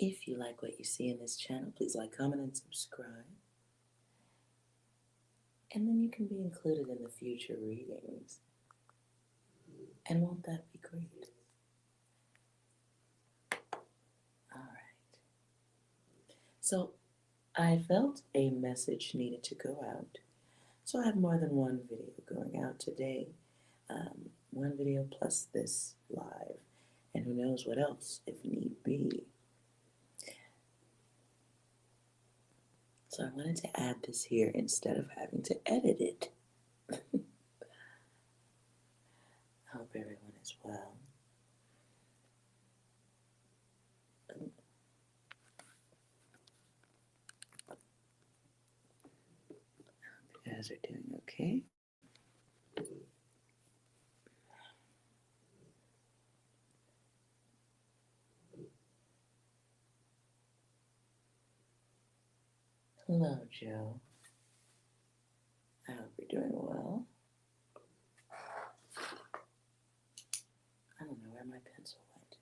If you like what you see in this channel, please like, comment, and subscribe. And then you can be included in the future readings. And won't that be great? All right. So I felt a message needed to go out. So I have more than one video going out today. One video plus this live. And who knows what else if need be. So I wanted to add this here instead of having to edit it. I hope everyone is well. You guys are doing okay. Hello, Joe. I hope you're doing well. I don't know where my pencil went.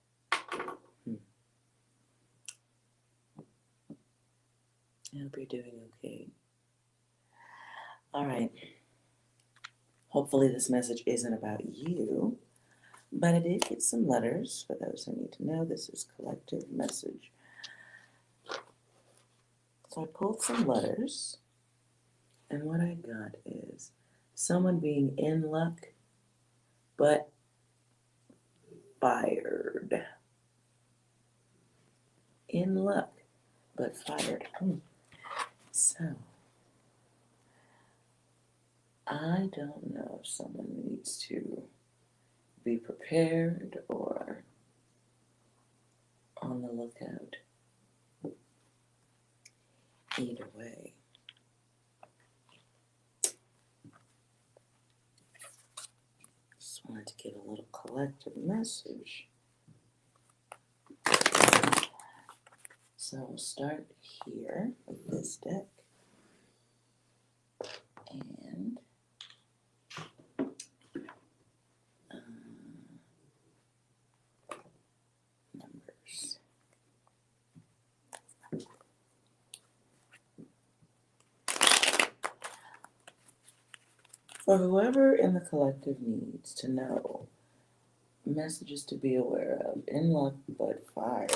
I hope you're doing okay. All right. Hopefully this message isn't about you, but I did get some letters for those who need to know. This is collective message. So I pulled some letters, and what I got is someone being in luck, but fired. In luck, but fired. So, I don't know if someone needs to be prepared or on the lookout. Either way. Just wanted to get a little collective message. So we'll start here with this deck. And numbers. For whoever in the collective needs to know, messages to be aware of, in luck but fired.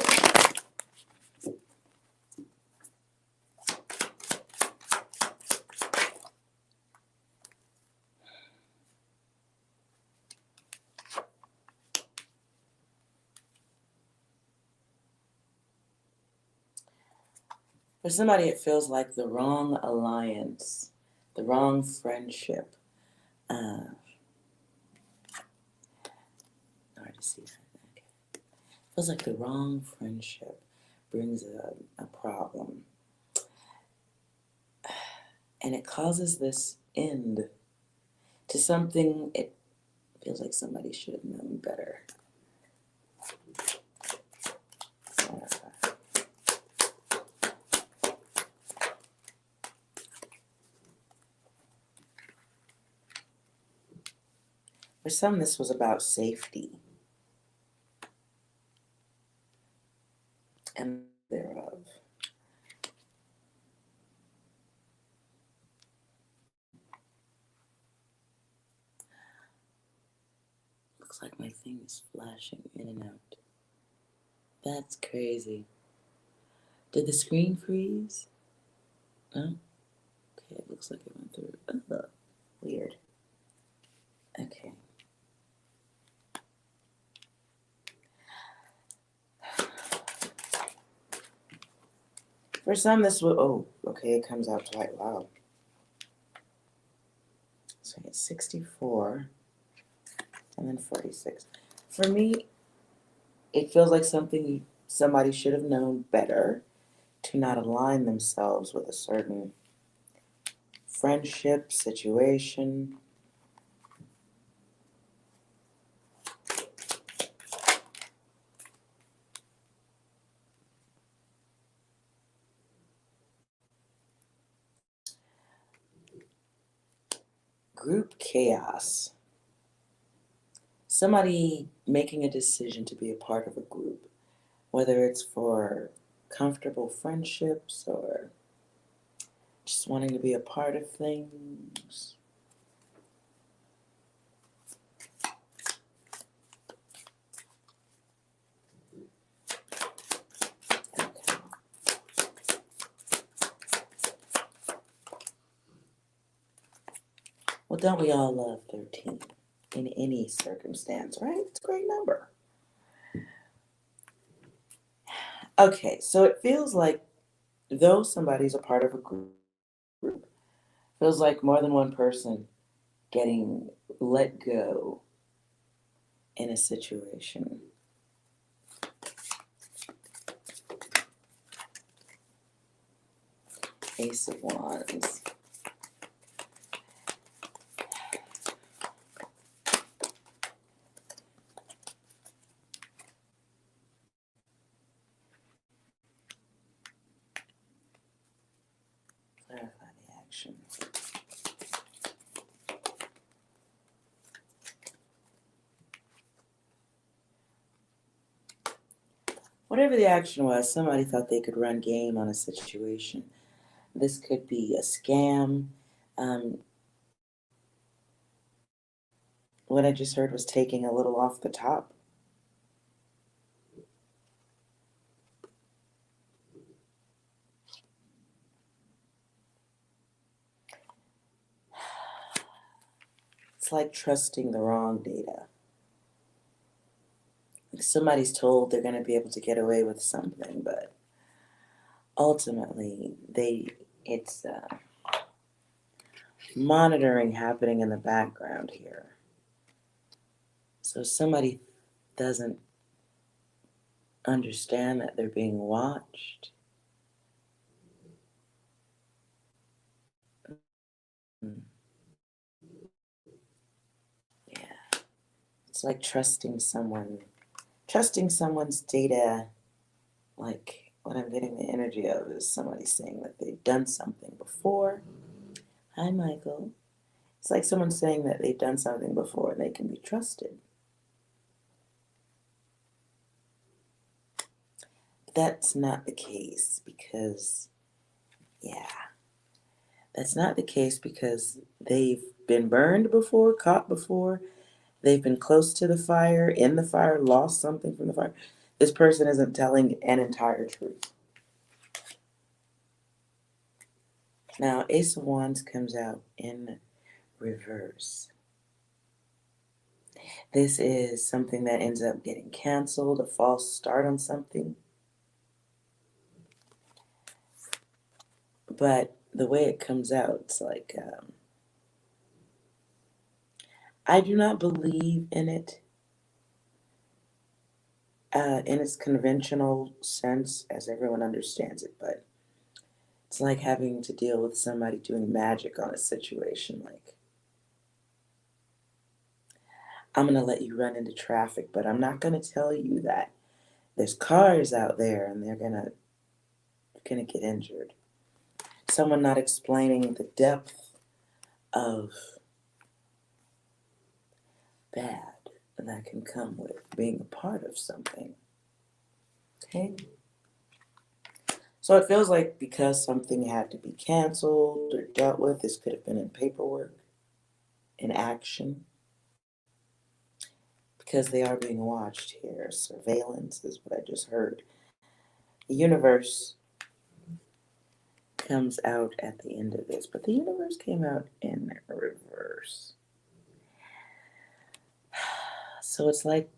For somebody, it feels like the wrong alliance, the wrong friendship. Hard to see that. Okay. Feels like the wrong friendship brings a problem. And it causes this end to something it feels like somebody should have known better. For some, this was about safety and thereof. Looks like my thing is flashing in and out. That's crazy. Did the screen freeze? No? Okay, it looks like it went through. Ugh, weird. Okay. For some, this will, oh, okay, it comes out quite loud. So it's 64 and then 46. For me, it feels like something somebody should have known better to not align themselves with a certain friendship, situation. Group chaos. Somebody making a decision to be a part of a group, whether it's for comfortable friendships or just wanting to be a part of things. Okay. Well, don't we all love 13 in any circumstance, right? It's a great number. Okay, so it feels like though somebody's a part of a group, feels like more than one person getting let go in a situation. Ace of Wands. Clarify the action. Whatever the action was, somebody thought they could run game on a situation. This could be a scam. What I just heard was taking a little off the top. It's like trusting the wrong data. Somebody's told they're going to be able to get away with something, but ultimately it's monitoring happening in the background here. So somebody doesn't understand that they're being watched. Yeah, it's like trusting someone's data. Like what I'm getting the energy of is somebody saying that they've done something before. Hi, Michael. It's like someone saying that they've done something before and they can be trusted. But that's not the case because, yeah, that's not the case because they've been burned before, caught before. They've been close to the fire, in the fire, lost something from the fire. This person isn't telling an entire truth. Now, Ace of Wands comes out in reverse. This is something that ends up getting canceled, a false start on something. But the way it comes out, it's like, I do not believe in it in its conventional sense as everyone understands it, but it's like having to deal with somebody doing magic on a situation. Like, I'm going to let you run into traffic, but I'm not going to tell you that there's cars out there and you're going to get injured. Someone not explaining the depth of bad that can come with being a part of something. Okay? So it feels like because something had to be canceled or dealt with, this could have been in paperwork, in action, because they are being watched here. Surveillance is what I just heard. The universe comes out at the end of this, but the universe came out in reverse. So it's like,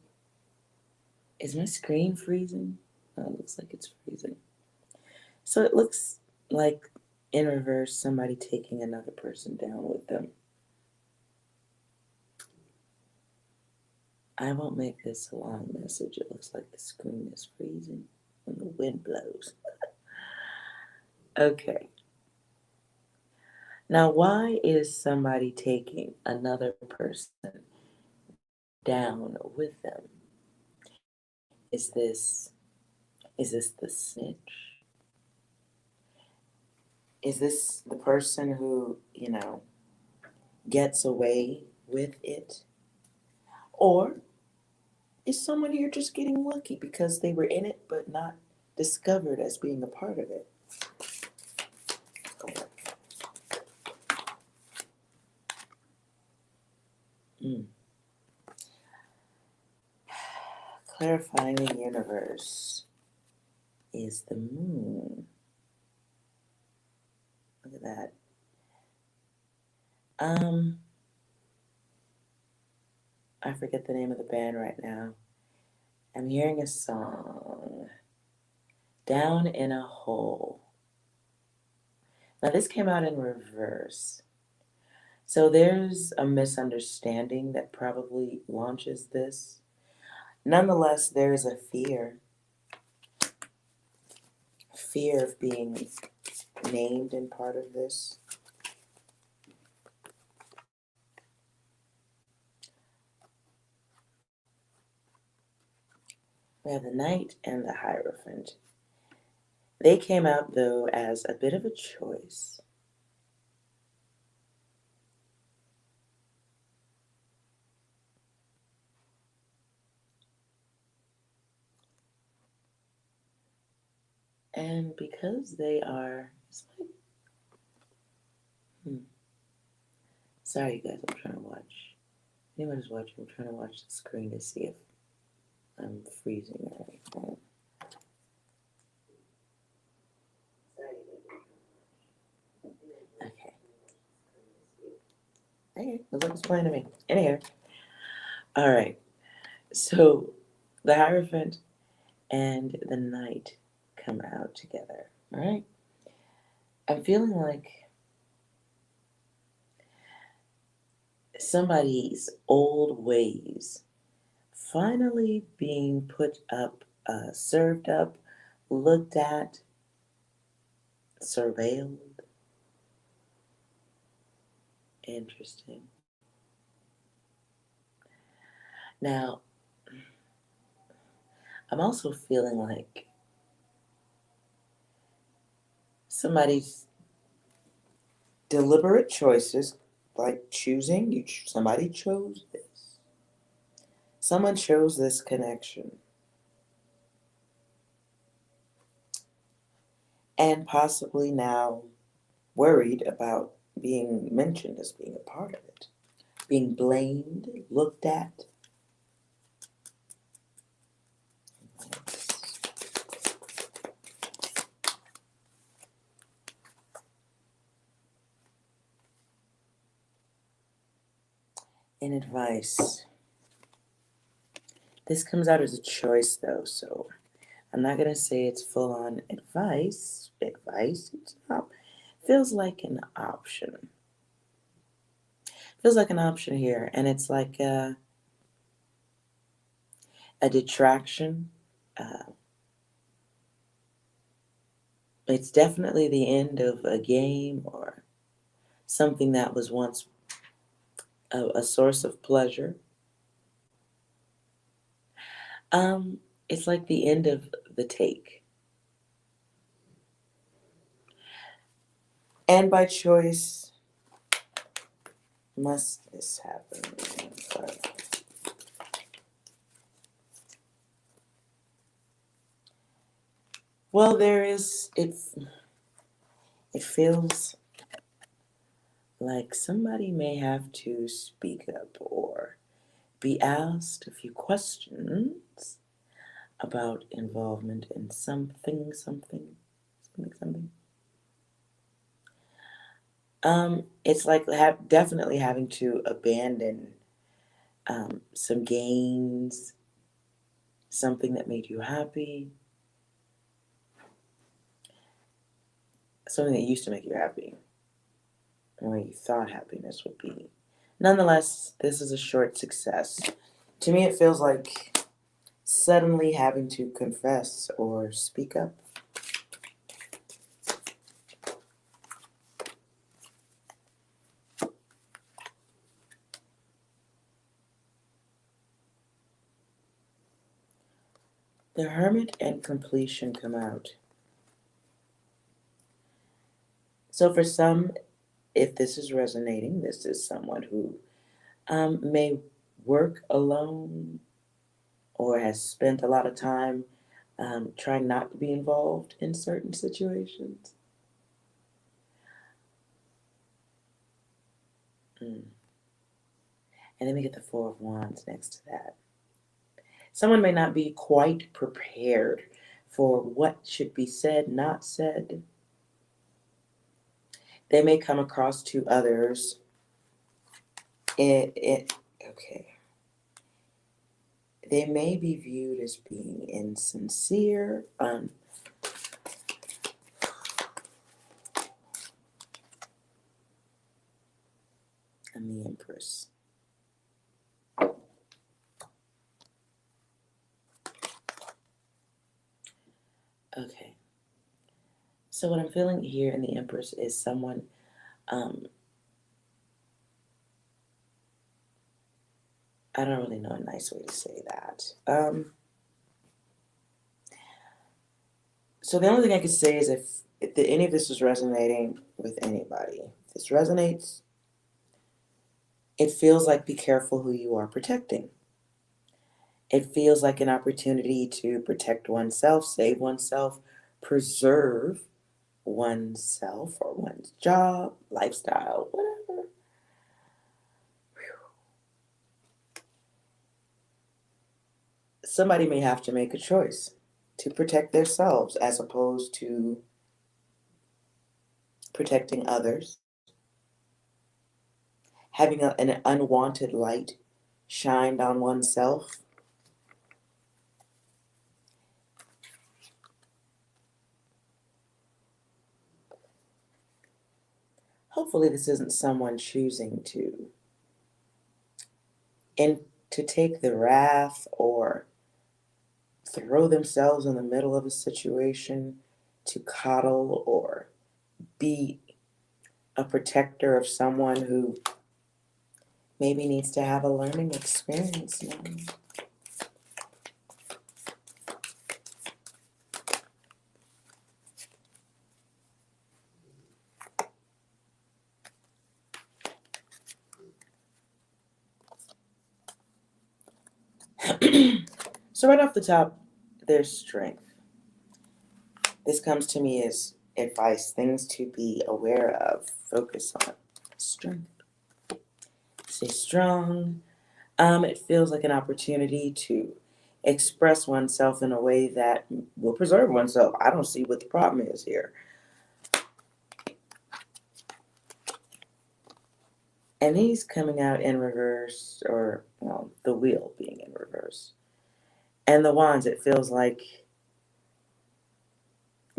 is my screen freezing? Oh, it looks like it's freezing. So it looks like in reverse, somebody taking another person down with them. I won't make this a long message. It looks like the screen is freezing when the wind blows. Okay. Now, why is somebody taking another person down with them? Is this the snitch? Is this the person who, gets away with it? Or is someone here just getting lucky because they were in it but not discovered as being a part of it. Clarifying the universe is the moon. Look at that. I forget the name of the band right now. I'm hearing a song, Down in a Hole. Now this came out in reverse. So there's a misunderstanding that probably launches this. Nonetheless, there's a fear of being named in part of this. We have the Knight and the Hierophant. They came out, though, as a bit of a choice. And because they are... Sorry, you guys, I'm trying to watch. Anyone who's watching, I'm trying to watch the screen to see if I'm freezing or anything. Okay. Okay, it looks fine to me. Anyhow. All right. So the Hierophant and the Knight come out together. All right. I'm feeling like somebody's old ways finally being put up, served up, looked at, surveilled. Interesting. Now, I'm also feeling like somebody's deliberate choices, like choosing, somebody chose this. Someone chose this connection. And possibly now worried about being mentioned as being a part of it, being blamed, looked at. In advice. This comes out as a choice though, so I'm not going to say it's full on advice. It's not. Feels like an option. Feels like an option here, and it's like a detraction. It's definitely the end of a game or something that was once a source of pleasure. It's like the end of the take. And by choice, must this happen? Sorry. Well, it feels like somebody may have to speak up or be asked a few questions about involvement in something. It's like definitely having to abandon some gains, something that made you happy, something that used to make you happy, or you thought happiness would be. Nonetheless, this is a short success. To me, it feels like suddenly having to confess or speak up. The Hermit and Completion come out. So for some, if this is resonating, this is someone who may work alone or has spent a lot of time trying not to be involved in certain situations. And then we get the Four of Wands next to that. Someone may not be quite prepared for what should be said, not said. They may come across to others. Okay. They may be viewed as being insincere. I'm the Empress. Okay. So what I'm feeling here in the Empress is someone I don't really know a nice way to say that. So the only thing I could say is if any of this is resonating with anybody, if this resonates, it feels like be careful who you are protecting. It feels like an opportunity to protect oneself, save oneself, preserve oneself or one's job, lifestyle, whatever. Somebody may have to make a choice to protect themselves as opposed to protecting others. Having an unwanted light shined on oneself. Hopefully this isn't someone choosing to take the wrath or throw themselves in the middle of a situation to coddle or be a protector of someone who maybe needs to have a learning experience now. So right off the top, there's strength. This comes to me as advice, things to be aware of, focus on. Strength. Stay strong. It feels like an opportunity to express oneself in a way that will preserve oneself. I don't see what the problem is here. And he's coming out in reverse, or, well, the wheel being in reverse. And the wands, it feels like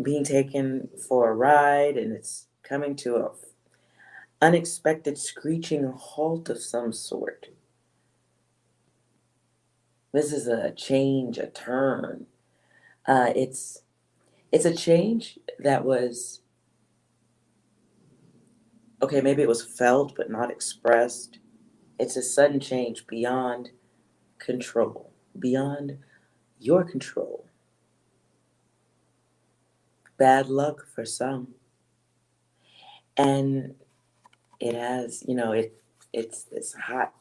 being taken for a ride, and it's coming to a unexpected screeching halt of some sort. This is a change, a turn. It's a change that was, okay, maybe it was felt but not expressed. It's a sudden change beyond control, beyond your control. Bad luck for some. And it has, it's this hot,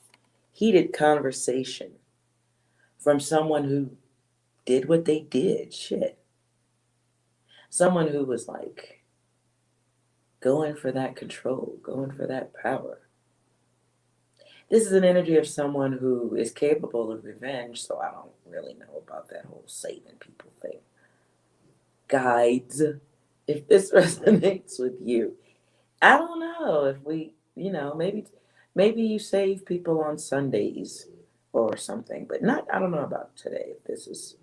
heated conversation from someone who did what they did. Shit. Someone who was like going for that control, going for that power. This is an energy of someone who is capable of revenge, so I don't really know about that whole saving people thing. Guides, if this resonates with you, I don't know if we, maybe you save people on Sundays or something, but not, I don't know about today. If this is,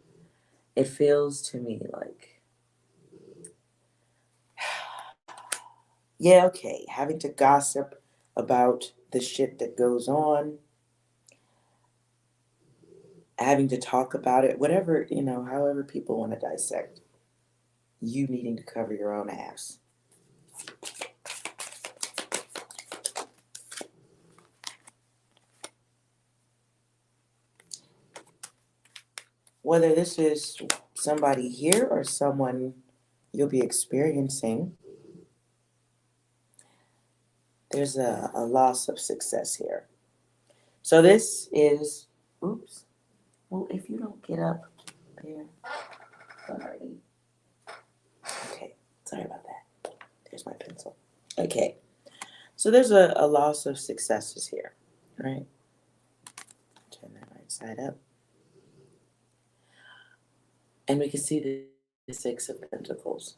it feels to me like, yeah, okay, having to gossip about the shit that goes on, having to talk about it, whatever, however people want to dissect, you needing to cover your own ass. Whether this is somebody here or someone you'll be experiencing, there's a loss of success here. So this is, oops, well, if you don't get up there, Alrighty. Okay, sorry about that. There's my pencil. Okay, so there's a loss of successes here, right? Turn that right side up. And we can see the Six of Pentacles.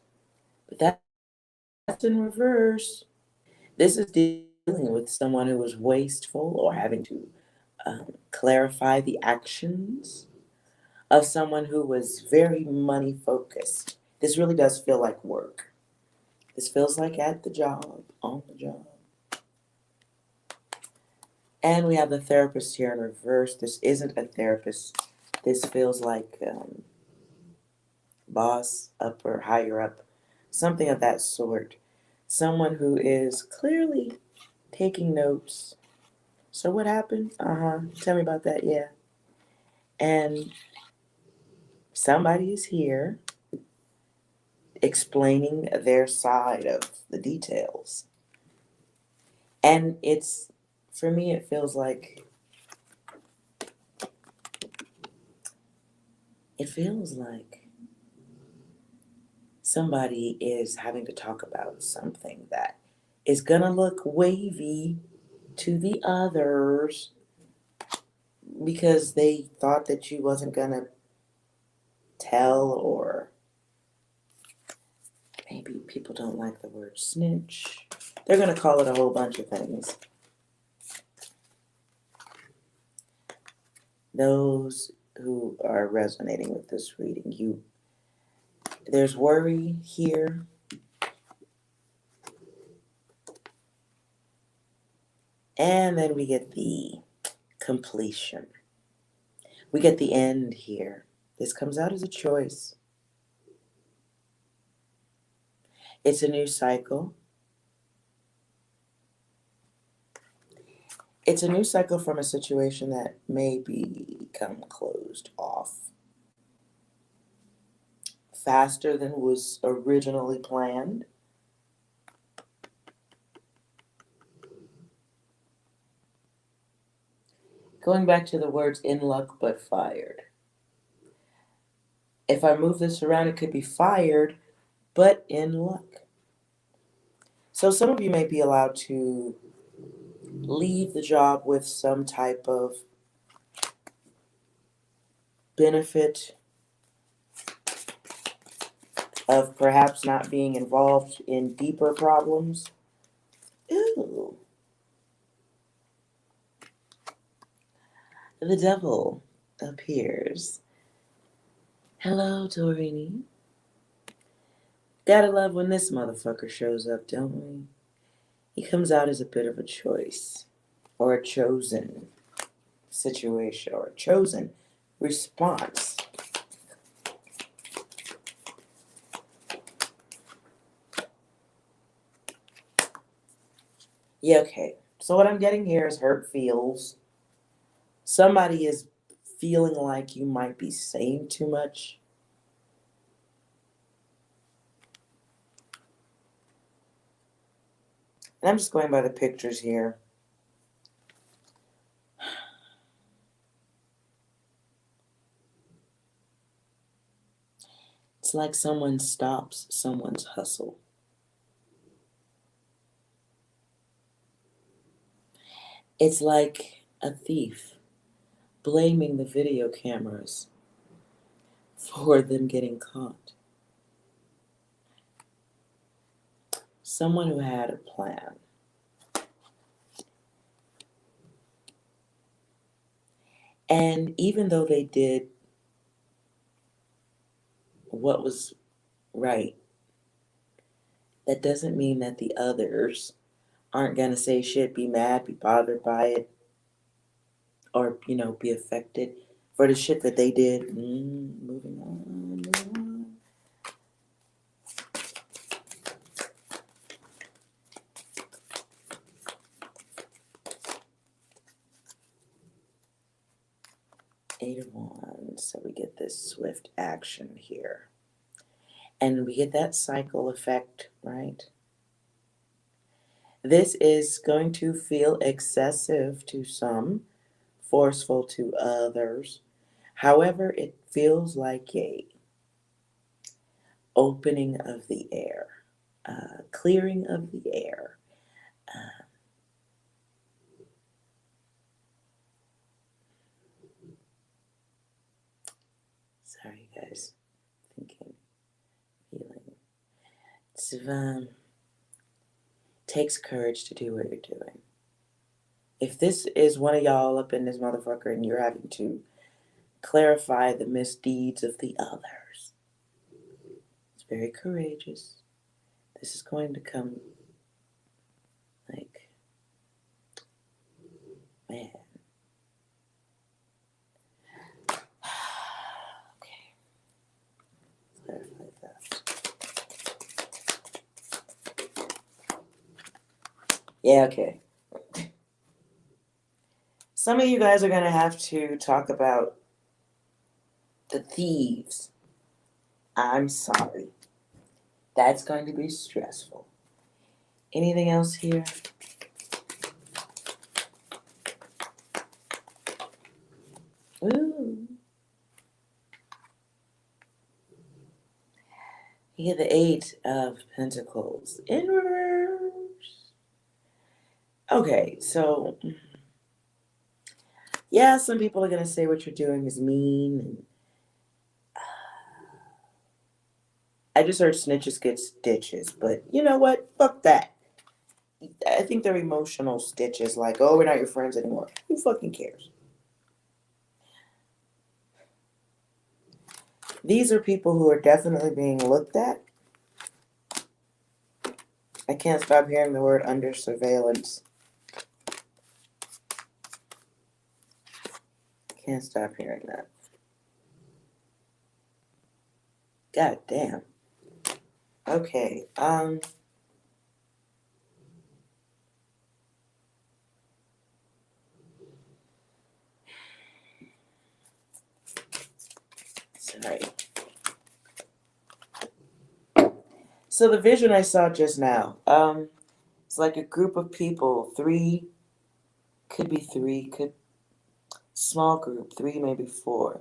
But that's in reverse. This is dealing with someone who was wasteful or having to clarify the actions of someone who was very money focused. This really does feel like work. This feels like at the job, on the job. And we have the therapist here in reverse. This isn't a therapist. This feels like boss, upper, higher up, something of that sort. Someone who is clearly taking notes. So what happened? Tell me about that, yeah. And somebody is here explaining their side of the details. And it's, for me, it feels like, somebody is having to talk about something that is gonna look wavy to the others because they thought that you wasn't gonna tell, or maybe people don't like the word snitch. They're gonna call it a whole bunch of things. Those who are resonating with this reading, there's worry here. And then we get the completion. We get the end here. This comes out as a choice. It's a new cycle. It's a new cycle from a situation that may become closed off faster than was originally planned. Going back to the words in luck but fired. If I move this around, it could be fired but in luck. So some of you may be allowed to leave the job with some type of benefit of perhaps not being involved in deeper problems. Ooh. The devil appears. Hello, Torini. Gotta love when this motherfucker shows up, don't we? He comes out as a bit of a choice, or a chosen situation, or a chosen response. Yeah, okay. So what I'm getting here is hurt feels. Somebody is feeling like you might be saying too much. And I'm just going by the pictures here. It's like someone stops someone's hustle. It's like a thief blaming the video cameras for them getting caught. Someone who had a plan. And even though they did what was right, that doesn't mean that the others aren't going to say shit, be mad, be bothered by it, or, be affected for the shit that they did. Moving on, moving on. Eight of Wands, so we get this swift action here. And we get that cycle effect, right? This is going to feel excessive to some, forceful to others. However, it feels like a opening of the air, clearing of the air. Sorry, guys. Thinking, feeling. Takes courage to do what you're doing. If this is one of y'all up in this motherfucker and you're having to clarify the misdeeds of the others, it's very courageous. This is going to come like, man. Okay. Clarify that. Yeah, okay. Some of you guys are going to have to talk about the thieves. I'm sorry. That's going to be stressful. Anything else here? Ooh. You get the Eight of Pentacles in reverse. Okay, so yeah, some people are going to say what you're doing is mean. And I just heard snitches get stitches, but you know what? Fuck that. I think they're emotional stitches, like, oh, we're not your friends anymore. Who fucking cares? These are people who are definitely being looked at. I can't stop hearing the word under surveillance. Can't stop hearing that. God damn. Okay, sorry. So the vision I saw just now, it's like a group of people, small group, 3, maybe 4,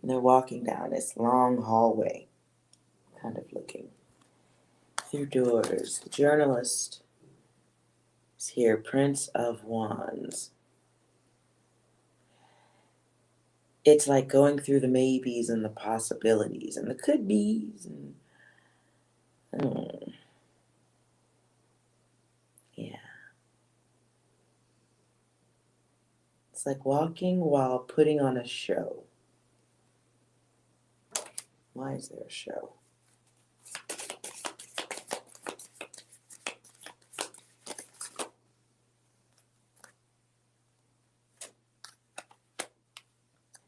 and they're walking down this long hallway, kind of looking through doors. The journalist is here, Prince of Wands. It's like going through the maybes and the possibilities and the could be's and yeah. It's like walking while putting on a show. Why is there a show?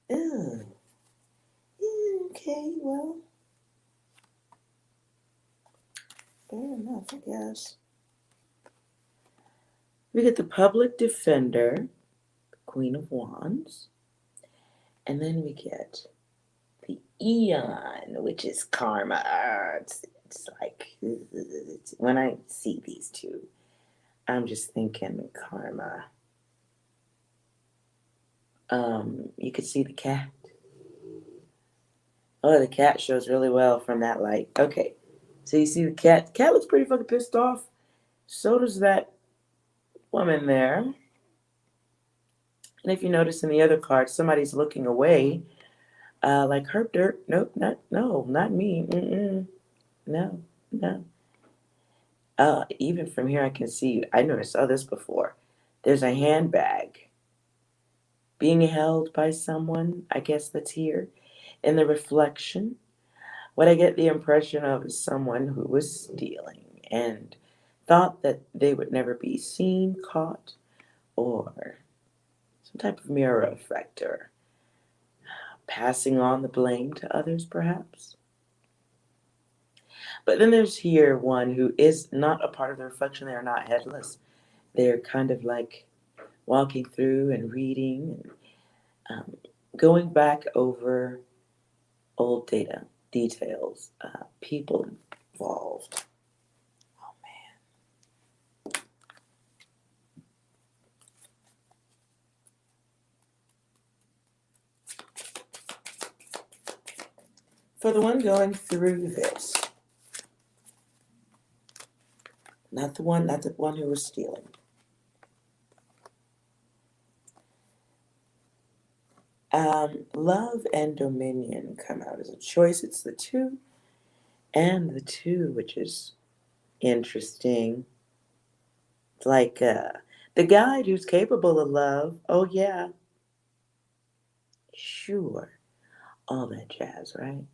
Ew. Okay, well, fair enough, I guess. We get the public defender, Queen of Wands, and then we get the Eon, which is karma. It's like, when I see these two, I'm just thinking karma. You could see the cat. Oh, the cat shows really well from that light. Okay, so you see the cat. The cat looks pretty fucking pissed off. So does that woman there. And if you notice in the other card, somebody's looking away, like herp dirt. Nope, not me. No. Even from here, I can see. I never saw this before. There's a handbag being held by someone. I guess that's here in the reflection. What I get the impression of is someone who was stealing and thought that they would never be seen, caught, or some type of mirror effect, or passing on the blame to others, perhaps. But then there's here one who is not a part of the reflection. They are not headless. They're kind of like walking through and reading and going back over old details, people involved. Oh, man. For the one going through this, Not the one who was stealing. Love and dominion come out as a choice. It's the 2 and the 2, which is interesting. It's like the guide who's capable of love. Oh, yeah. Sure. All that jazz, right?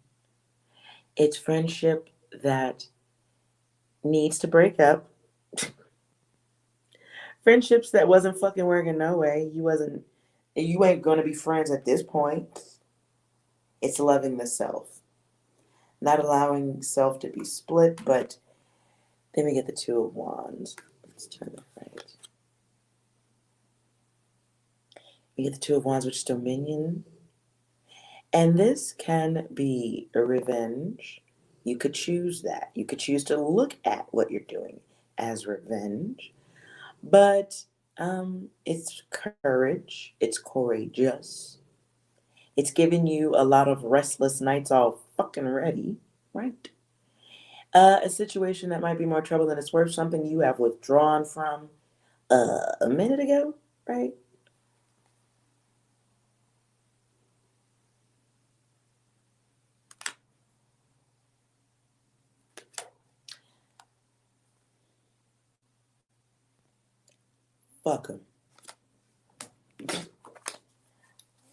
It's friendship that needs to break up. Friendships that wasn't fucking working no way. You ain't gonna be friends at this point. It's loving the self. Not allowing self to be split, but then we get the 2 of Wands. Let's turn it right. We get the 2 of Wands, which is dominion. And this can be a revenge. You could choose that. You could choose to look at what you're doing as revenge. But it's courage. It's courageous. It's giving you a lot of restless nights all fucking ready, right? A situation that might be more trouble than it's worth, something you have withdrawn from a minute ago, right? Fuck them.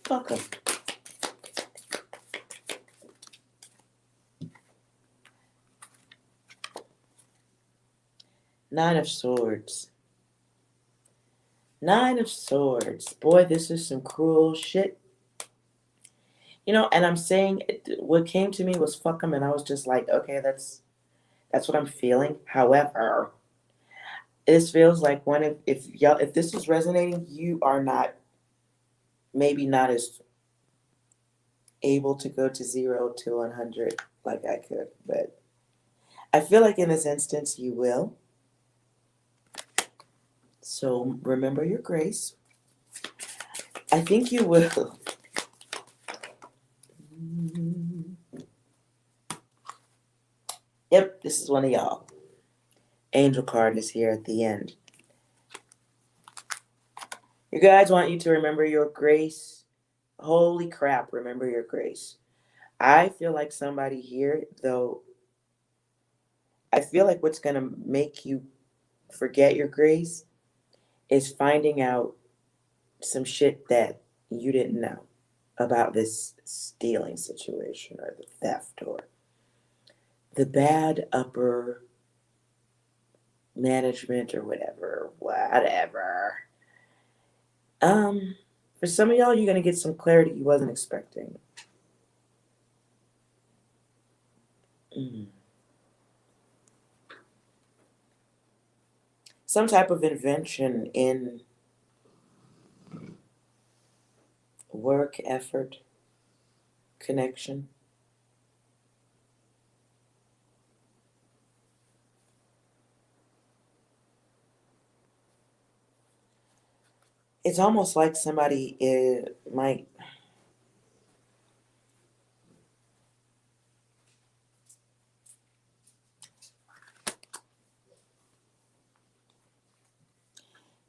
Fuck them. Nine of Swords. 9 of Swords. Boy, this is some cruel shit. You know, and I'm saying what came to me was fuck them, and I was just like, okay, that's what I'm feeling. However, this feels like if this is resonating, you are maybe not as able to go to 0 to 100 like I could, but I feel like in this instance you will. So remember your grace. I think you will. Yep, this is one of y'all. Angel card is here at the end. You guys want you to remember your grace. Holy crap, remember your grace. I feel like somebody here, though, I feel like what's going to make you forget your grace is finding out some shit that you didn't know about this stealing situation or the theft or the bad upper management or whatever. For some of y'all, you're going to get some clarity you wasn't expecting. Some type of invention in work, effort, connection. It's almost like somebody might.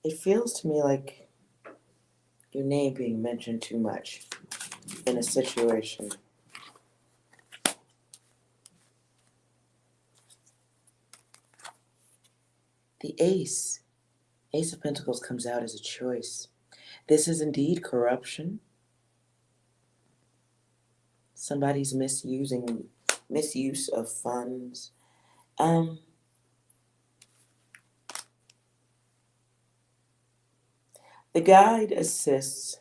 It feels to me like your name being mentioned too much in a situation. The Ace of Pentacles comes out as a choice. This is indeed corruption. Somebody's misuse of funds. The guide assists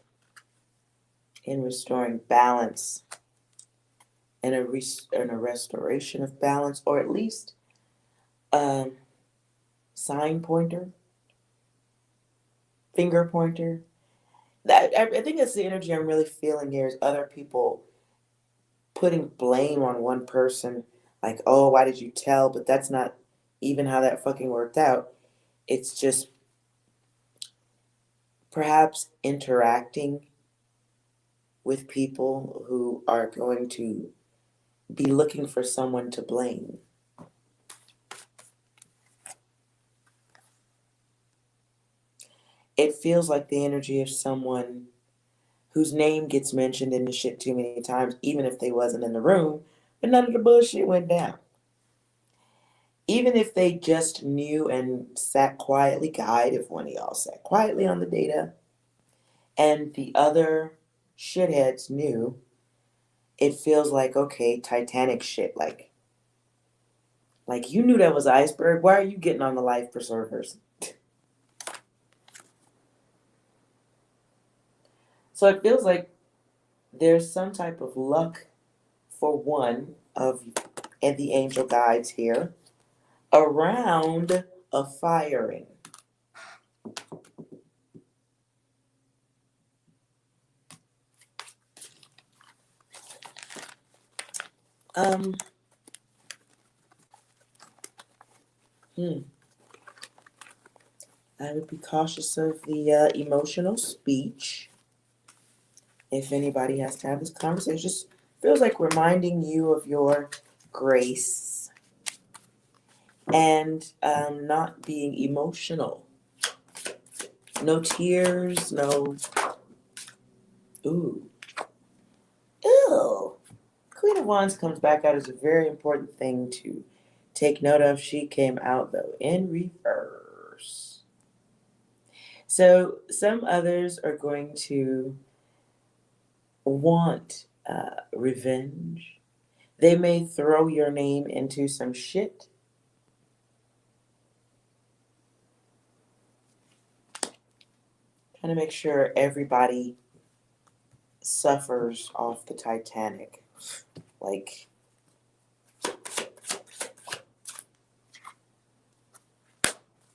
in restoring balance and a restoration of balance, or at least sign pointer, finger pointer. I think that's the energy I'm really feeling here is other people putting blame on one person, like, oh, why did you tell? But that's not even how that fucking worked out. It's just perhaps interacting with people who are going to be looking for someone to blame. it feels like the energy of someone whose name gets mentioned in the shit too many times, even if they wasn't in the room, but none of the bullshit went down. Even if they just knew and sat quietly, guide, if one of y'all sat quietly on the data, and the other shitheads knew, it feels like, okay, Titanic shit, like you knew that was an iceberg. Why are you getting on the life preservers? So it feels like there's some type of luck for one of and the angel guides here around a firing. Um, hmm. I would be cautious of the emotional speech. If anybody has to have this conversation, it just feels like reminding you of your grace and not being emotional. No tears, no. Ooh. Ew. Queen of Wands comes back out as a very important thing to take note of. She came out, though, in reverse. So some others are going to want revenge. They may throw your name into some shit. Trying to make sure everybody suffers off the Titanic. Like,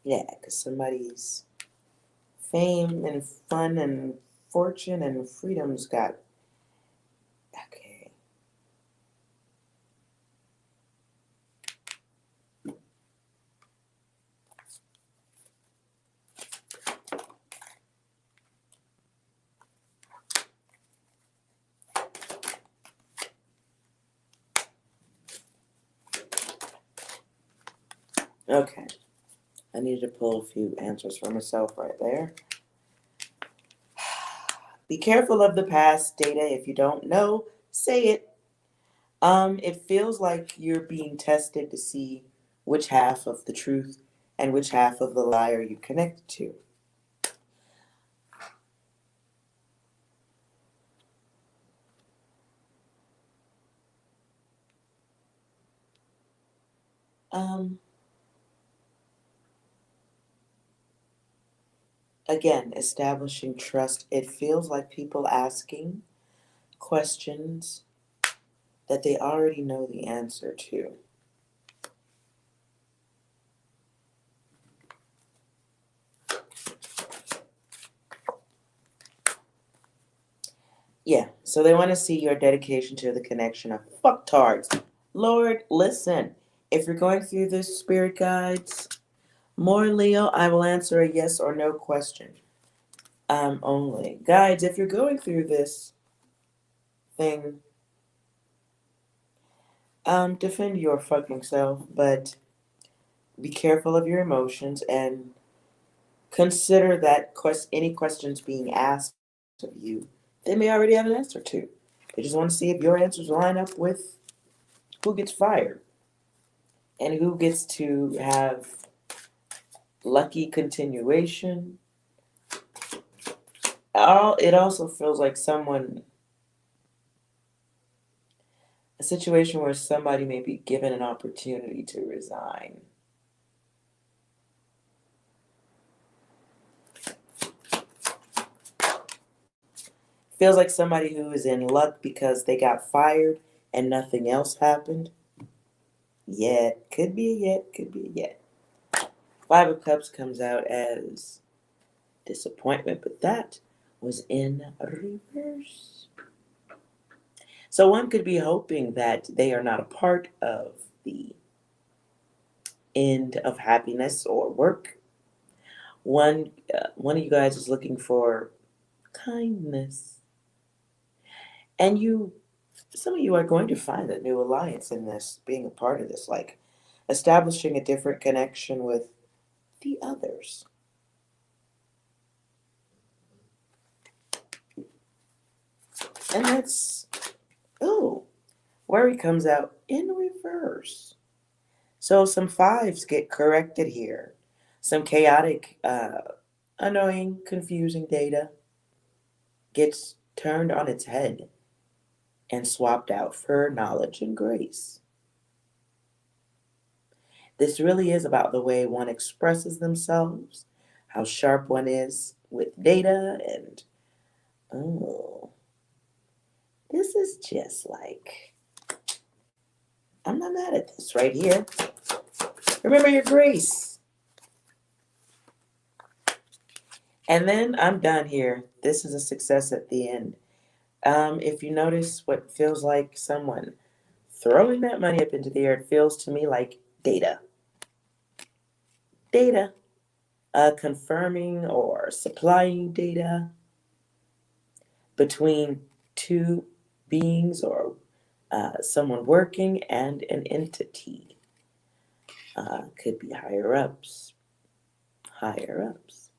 yeah, because somebody's fame and fun and fortune and freedom's got. Okay. Okay. I needed to pull a few answers for myself right there. Be careful of the past data. If you don't know, say it. It feels like you're being tested to see which half of the truth and which half of the lie are you connected to. Um, Again, establishing trust. It feels like people asking questions that they already know the answer to. Yeah, so they want to see your dedication to the connection of fucktards. Lord, listen, if you're going through this, spirit guides, more Leo, I will answer a yes or no question. Only. Guides, if you're going through this thing, defend your fucking self, but be careful of your emotions and consider that any questions being asked of you, they may already have an answer to. They just want to see if your answers line up with who gets fired and who gets to have lucky continuation. It also feels like a situation where somebody may be given an opportunity to resign. Feels like somebody who is in luck because they got fired and nothing else happened. Yet. Could be a yet, could be a yet. Five of Cups comes out as disappointment, but that was in reverse. So one could be hoping that they are not a part of the end of happiness or work. One of you guys is looking for kindness, and some of you are going to find a new alliance in this, being a part of this, like establishing a different connection with the others. And that's, oh, worry comes out in reverse. So some fives get corrected here. Some chaotic, annoying, confusing data gets turned on its head and swapped out for knowledge and grace. This really is about the way one expresses themselves, how sharp one is with data, and oh, this is just like, I'm not mad at this right here. Remember your grace. And then I'm done here. This is a success at the end. If you notice what feels like someone throwing that money up into the air, it feels to me like data. Data. Confirming or supplying data between two beings or someone working and an entity. Could be higher ups. Higher ups.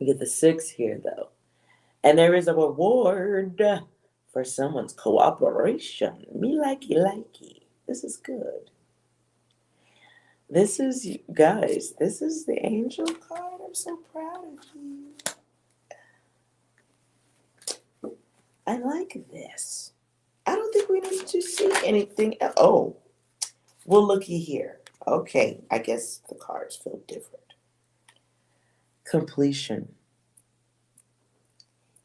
We get the 6 here though. And there is a reward for someone's cooperation. Me likey. This is good. This is, guys, this is the angel card. I'm so proud of you. I like this. I don't think we need to see anything else. Oh, well, looky here. Okay, I guess the cards feel different. Completion.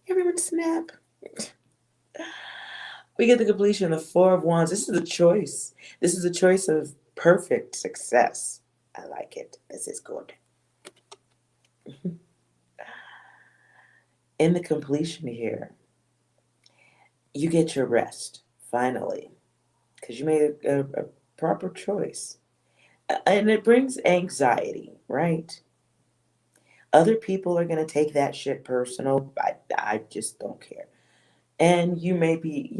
Everyone snap. We get the completion, the 4 of Wands. This is a choice. This is a choice of perfect success. I like it. This is good. In the completion here, you get your rest, finally, because you made a proper choice. And it brings anxiety, right? Other people are going to take that shit personal. I just don't care. And you may be,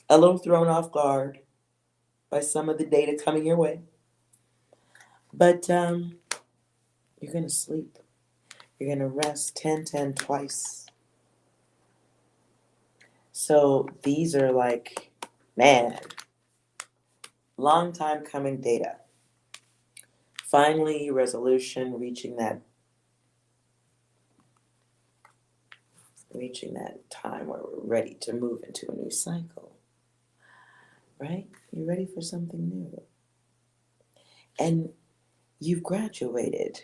a little thrown off guard by some of the data coming your way. But you're going to sleep. You're going to rest 10-10 twice. So these are like, man, long time coming data. Finally, resolution, reaching that time where we're ready to move into a new cycle. Right? You're ready for something new. And you've graduated.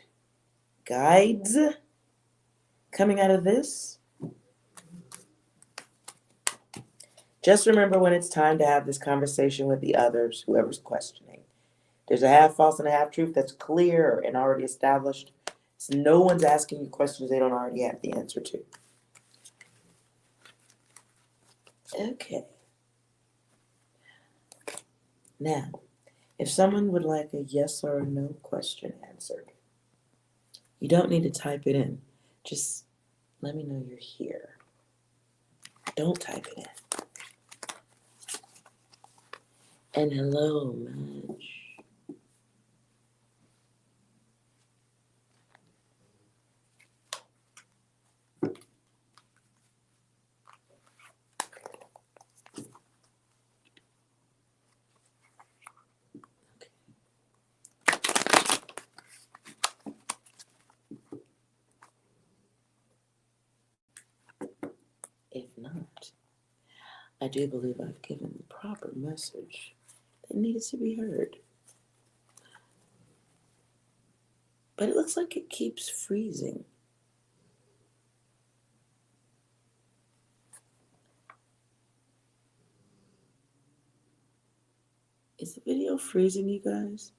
Guides coming out of this. Just remember when it's time to have this conversation with the others, whoever's questioning. There's a half false and a half truth that's clear and already established. So no one's asking you questions they don't already have the answer to. Okay. Now, if someone would like a yes or a no question answered, you don't need to type it in. Just let me know you're here. Don't type it in. And hello, Madge. If not, I do believe I've given the proper message that needed to be heard. But it looks like it keeps freezing. Is the video freezing, you guys?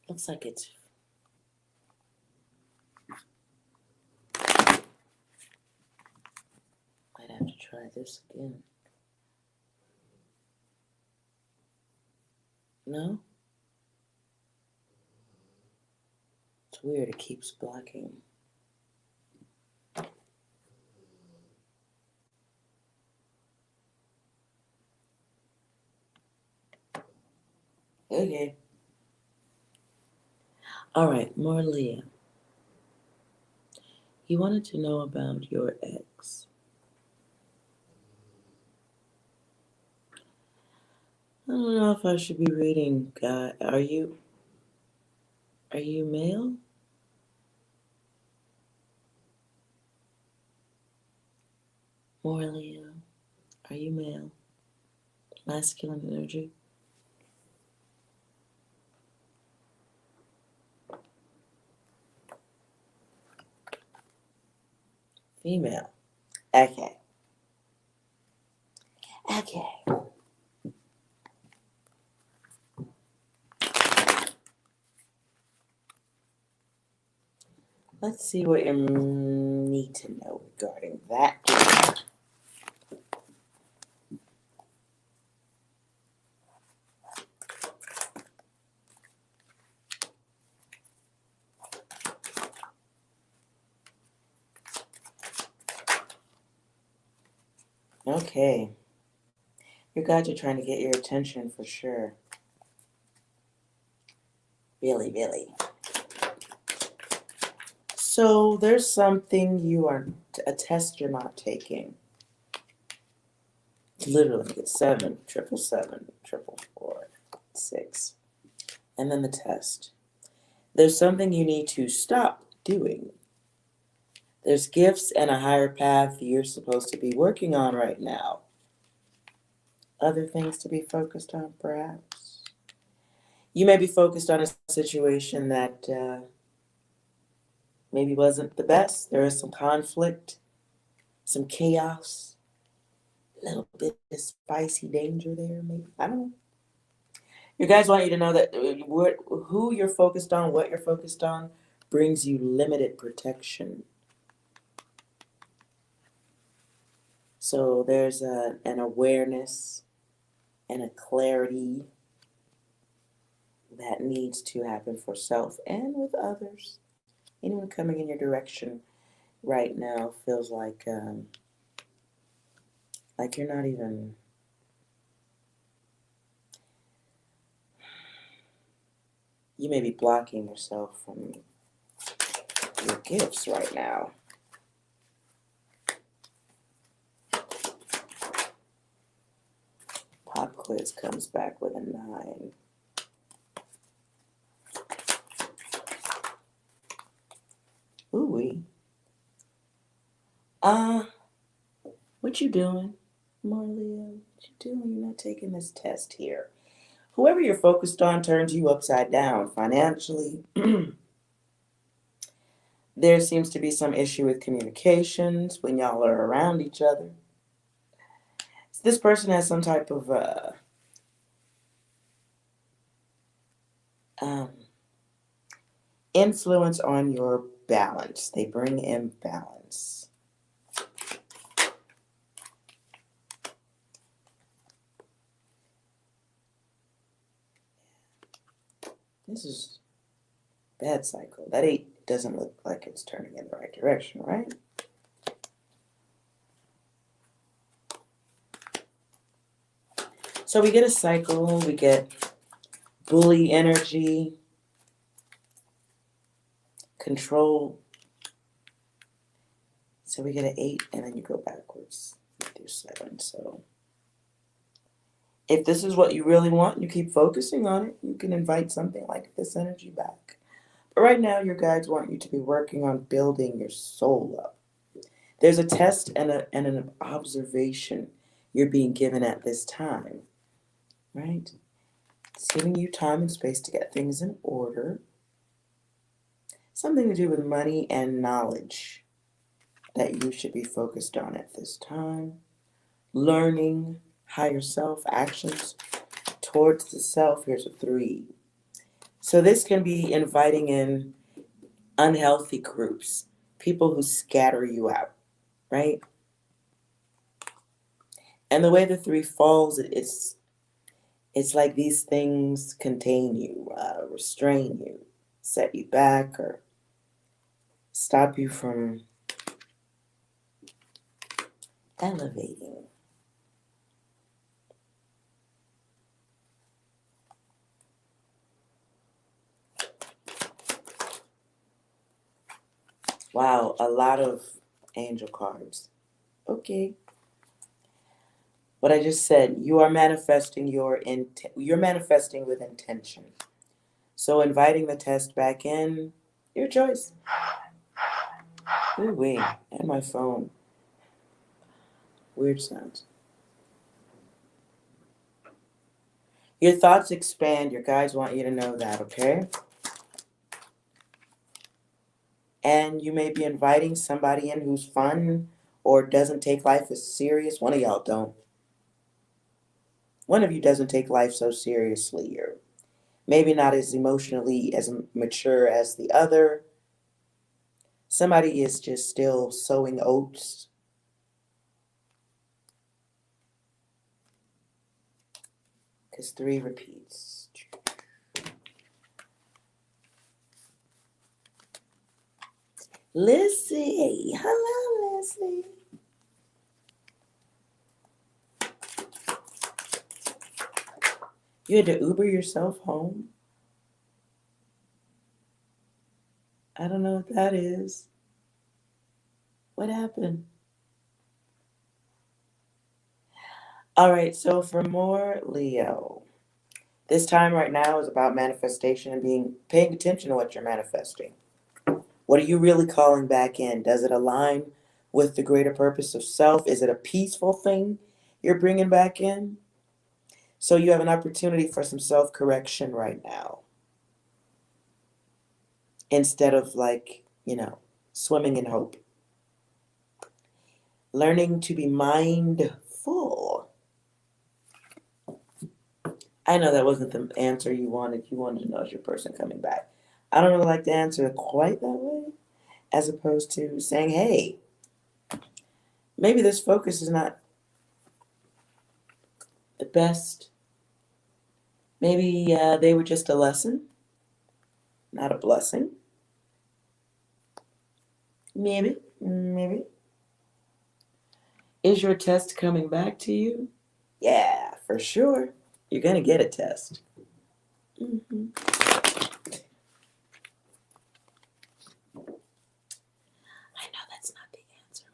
Looks like it's... Try this again. No? It's weird, it keeps blocking. Okay. All right, more Leah. You wanted to know about your ex. I don't know if I should be reading. Are you male? More Leo. Are you male? Masculine energy? Female. Okay. Okay. Let's see what you need to know regarding that. Okay. Your guides are trying to get your attention for sure. Really, really. So there's something a test you're not taking. Literally, it's 7, 777, 444, 6. And then the test. There's something you need to stop doing. There's gifts and a higher path you're supposed to be working on right now. Other things to be focused on, perhaps. You may be focused on a situation that maybe wasn't the best. There is some conflict, some chaos, a little bit of spicy danger there, maybe. I don't know. You guys want you to know that who you're focused on, what you're focused on, brings you limited protection. So there's an awareness and a clarity that needs to happen for self and with others. Anyone coming in your direction right now feels like you're not even. You may be blocking yourself from your gifts right now. Pop quiz comes back with a 9. Ooh-wee. What you doing, Marlia? What you doing? You're not taking this test here. Whoever you're focused on turns you upside down financially. There seems to be some issue with communications when y'all are around each other. So this person has some type of influence on your balance. They bring imbalance. This is bad cycle. That 8 doesn't look like it's turning in the right direction, right? So we get a cycle, we get bully energy, control. So we get an 8 and then you go backwards through 7. So if this is what you really want, you keep focusing on it, you can invite something like this energy back. But right now, your guides want you to be working on building your soul up. There's a test and an observation you're being given at this time, right? It's giving you time and space to get things in order. Something to do with money and knowledge that you should be focused on at this time. Learning, higher self, actions towards the self. Here's a 3. So this can be inviting in unhealthy groups, people who scatter you out, right? And the way the three falls, it's like these things contain you, restrain you, set you back, or stop you from elevating. Wow, a lot of angel cards. Okay. What I just said, you are manifesting you're manifesting with intention. So inviting the test back in, your choice. Ooh wee, and my phone. Weird sounds. Your thoughts expand. Your guides want you to know that, okay? And you may be inviting somebody in who's fun or doesn't take life as serious. One of y'all don't. One of you doesn't take life so seriously. You're maybe not as emotionally as mature as the other. Somebody is just still sowing oats. Because 3 repeats. Lissy. Hello, Lissy. You had to Uber yourself home? I don't know what that is. What happened? All right, so for more Leo, this time right now is about manifestation and paying attention to what you're manifesting. What are you really calling back in? Does it align with the greater purpose of self? Is it a peaceful thing you're bringing back in? So you have an opportunity for some self-correction right now. Instead of swimming in hope. Learning to be mindful. I know that wasn't the answer you wanted. You wanted to know, is your person coming back? I don't really like to answer it quite that way, as opposed to saying, hey, maybe this focus is not the best. Maybe they were just a lesson, not a blessing. Maybe. Is your test coming back to you? Yeah, for sure. You're going to get a test. Mm-hmm. I know that's not the answer.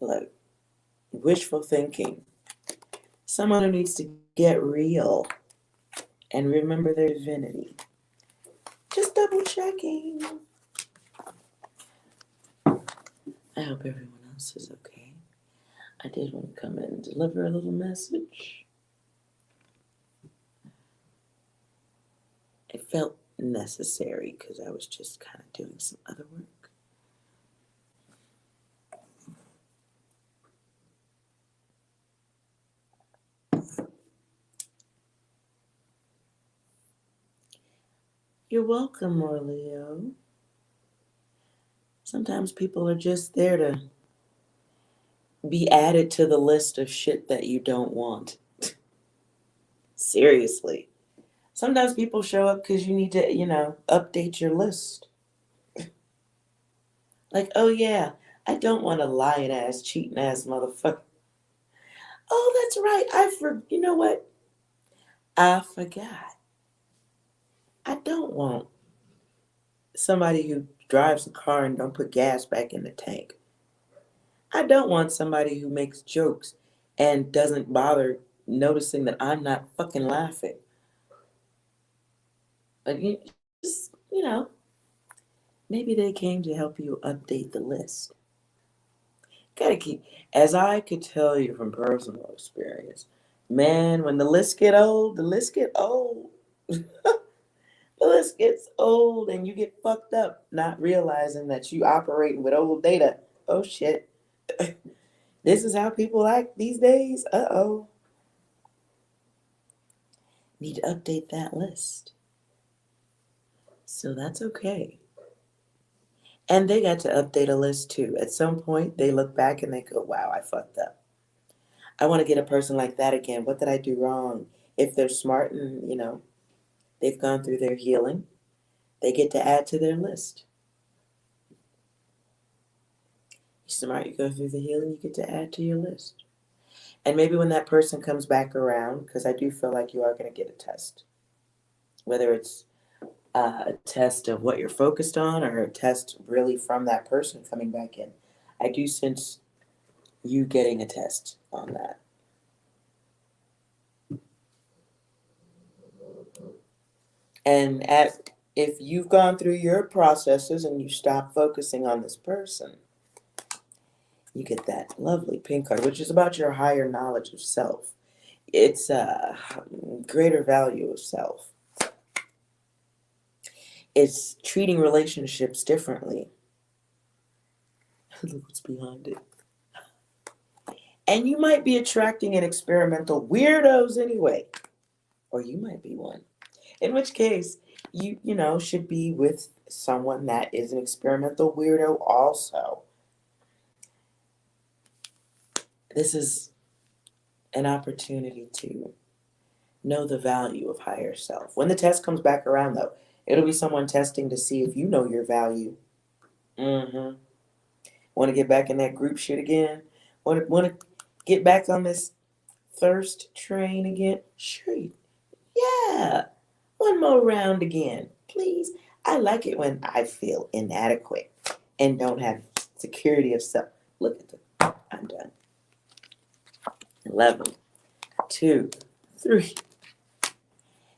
Look, wishful thinking. Someone who needs to get real and remember their divinity. Just double checking. I hope everyone else is okay. I did want to come in and deliver a little message. It felt necessary because I was just kind of doing some other work. You're welcome, Leo. Sometimes people are just there to be added to the list of shit that you don't want. Seriously. Sometimes people show up because you need to, update your list. Like, oh yeah, I don't want a lying ass, cheating ass motherfucker. Oh, that's right. You know what? I forgot. I don't want somebody who drives a car and don't put gas back in the tank. I don't want somebody who makes jokes and doesn't bother noticing that I'm not fucking laughing. But maybe they came to help you update the list. Gotta keep, as I could tell you from personal experience, man, when the list get old, the list get old. The list gets old and you get fucked up, not realizing that you operating with old data. Oh shit. This is how people act these days? Uh-oh. Need to update that list. So that's okay. And they got to update a list too. At some point, they look back and they go, wow, I fucked up. I want to get a person like that again. What did I do wrong? If they're smart and, they've gone through their healing, they get to add to their list. You're smart, you go through the healing, you get to add to your list. And maybe when that person comes back around, because I do feel like you are going to get a test, whether it's a test of what you're focused on or a test really from that person coming back in. I do sense you getting a test on that. And if you've gone through your processes and you stop focusing on this person, you get that lovely pink card, which is about your higher knowledge of self. It's a greater value of self. It's treating relationships differently. Look what's behind it. And you might be attracting an experimental weirdos anyway. Or you might be one. In which case, you should be with someone that is an experimental weirdo also. This is an opportunity to know the value of higher self. When the test comes back around, though, it'll be someone testing to see if you know your value. Want to get back in that group shit again? Want to get back on this thirst train again? Sure. Yeah. One more round again, please. I like it when I feel inadequate and don't have security of self. Look at them. I'm done. 11, 2, 3.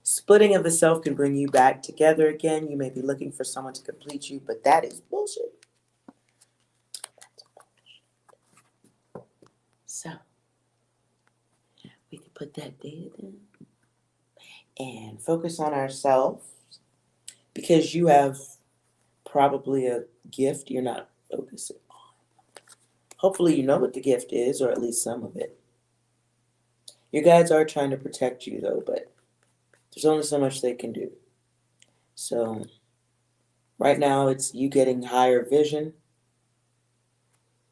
Splitting of the self can bring you back together again. You may be looking for someone to complete you, but that is bullshit. That's bullshit. So, we can put that there then and focus on ourselves because you have probably a gift you're not focusing on. Hopefully you know what the gift is, or at least some of it. Your guides are trying to protect you, though, but there's only so much they can do. So right now it's you getting higher vision.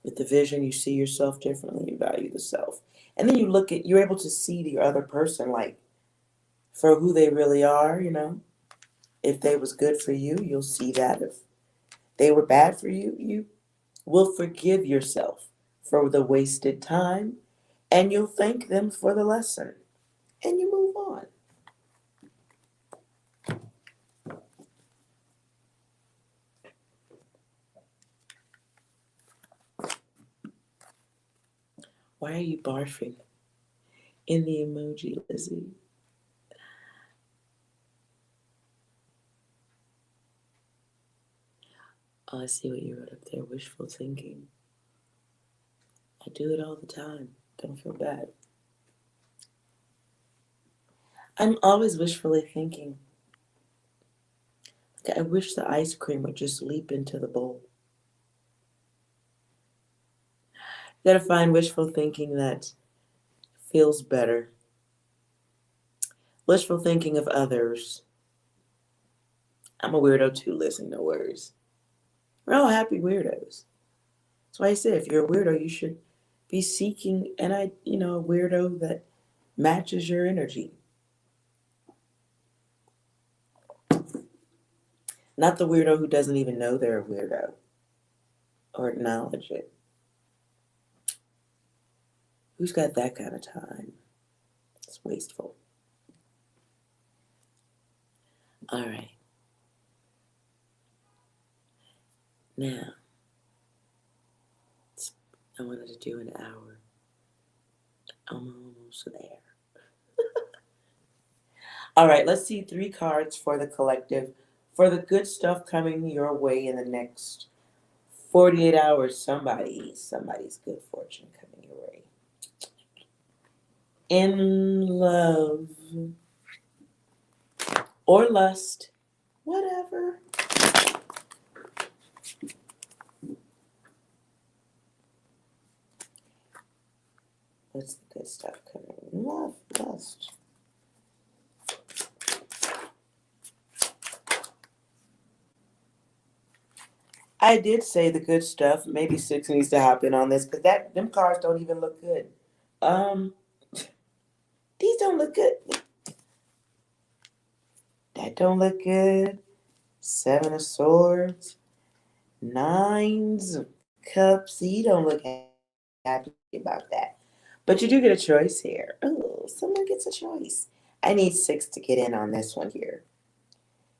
With the vision, you see yourself differently, you value the self. And then you're able to see the other person like for who they really are, If they was good for you, you'll see that. If they were bad for you, you will forgive yourself for the wasted time, and you'll thank them for the lesson, and you move on. Why are you barfing in the emoji, Lizzie? Oh, I see what you wrote up there, wishful thinking. I do it all the time. Don't feel bad. I'm always wishfully thinking. I wish the ice cream would just leap into the bowl. You gotta find wishful thinking that feels better. Wishful thinking of others. I'm a weirdo too, listen, no worries. We're all happy weirdos. That's why I say if you're a weirdo, you should be seeking a weirdo that matches your energy. Not the weirdo who doesn't even know they're a weirdo or acknowledge it. Who's got that kind of time? It's wasteful. All right. Now, I wanted to do an hour. I'm almost there. All right, let's see 3 cards for the collective. For the good stuff coming your way in the next 48 hours, somebody's good fortune coming your way. In love or lust, whatever. What's the good stuff coming? Love, lust. I did say the good stuff. Maybe Six needs to hop in on this because them cards don't even look good. Um, these don't look good. That don't look good. Seven of Swords, Nines of Cups. You don't look happy about that. But you do get a choice here. Oh, someone gets a choice. I need Six to get in on this one here.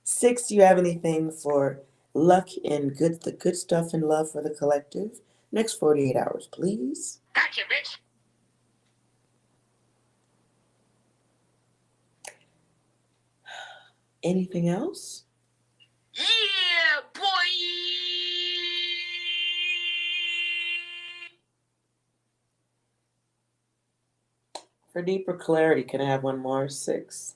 Six, do you have anything for luck and the good stuff in love for the collective? Next 48 hours, please. Gotcha, bitch. Anything else? Yeah, boy. For deeper clarity, can I have one more? Six.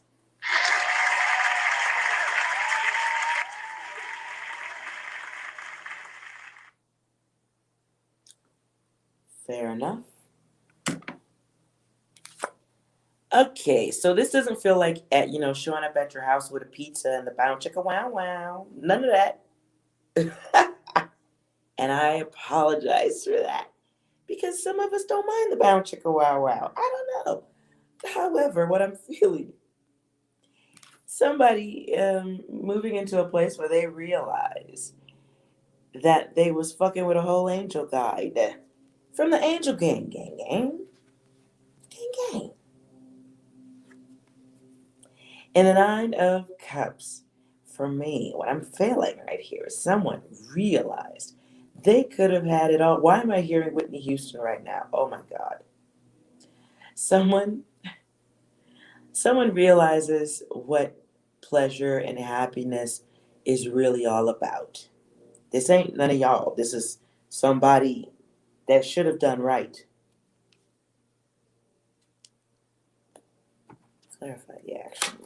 Fair enough. Okay, so this doesn't feel like showing up at your house with a pizza and the bound chicka wow wow. None of that. And I apologize for that because some of us don't mind the bound chicka wow wow. I don't know. However, what I'm feeling, somebody moving into a place where they realize that they was fucking with a whole angel guide from the angel gang. And the Nine of Cups, for me, what I'm feeling right here is someone realized they could have had it all. Why am I hearing Whitney Houston right now? Oh my God. Someone realizes what pleasure and happiness is really all about. This ain't none of y'all. This is somebody that should have done right. Clarify the actions.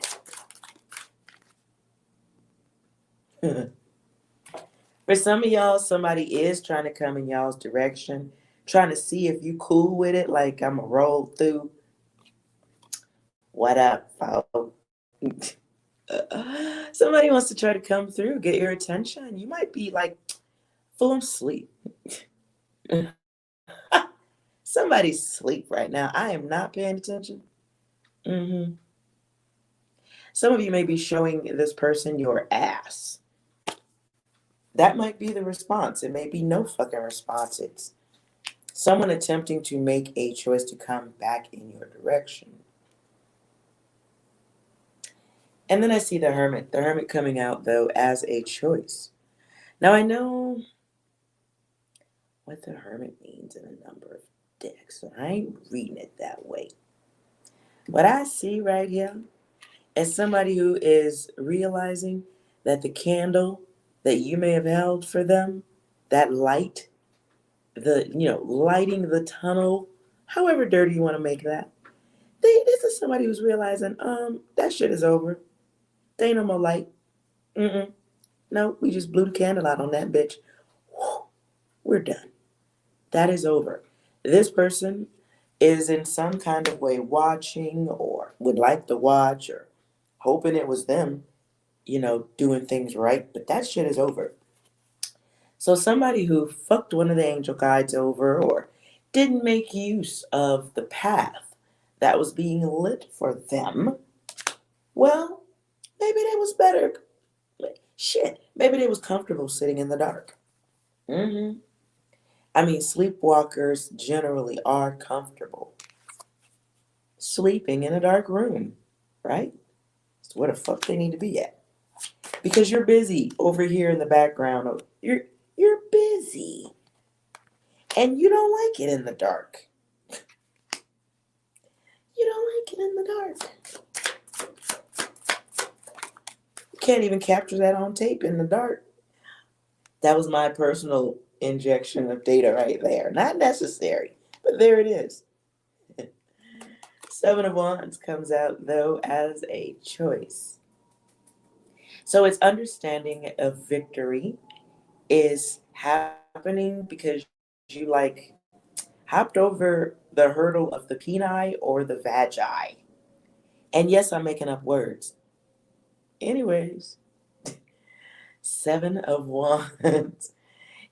For some of y'all, somebody is trying to come in y'all's direction, trying to see if you cool with it, like I'm a roll through. What up, folks? Somebody wants to try to come through, get your attention. You might be like full of sleep. Somebody's asleep right now. I am not paying attention. Some of you may be showing this person your ass. That might be the response. It may be no fucking response. It's someone attempting to make a choice to come back in your direction. And then I see the Hermit coming out, though, as a choice. Now, I know what the Hermit means in a number of decks, so I ain't reading it that way. What I see right here is somebody who is realizing that the candle that you may have held for them, that light, lighting the tunnel, however dirty you want to make that. This is somebody who's realizing, that shit is over. There ain't no more light. No, we just blew the candle out on that bitch. Whew, we're done. That is over. This person is in some kind of way watching or would like to watch or hoping it was them, doing things right. But that shit is over. So somebody who fucked one of the angel guides over or didn't make use of the path that was being lit for them, well, maybe they was better. Shit, maybe they was comfortable sitting in the dark. I mean, sleepwalkers generally are comfortable sleeping in a dark room, right? It's where the fuck they need to be at. Because you're busy over here in the background. You're busy. And you don't like it in the dark. You don't like it in the dark. You can't even capture that on tape in the dark. That was my personal injection of data right there. Not necessary, but there it is. Seven of Wands comes out, though, as a choice. So it's understanding of victory is happening because you hopped over the hurdle of the peni or the vagi. And yes, I'm making up words. Anyways, Seven of Wands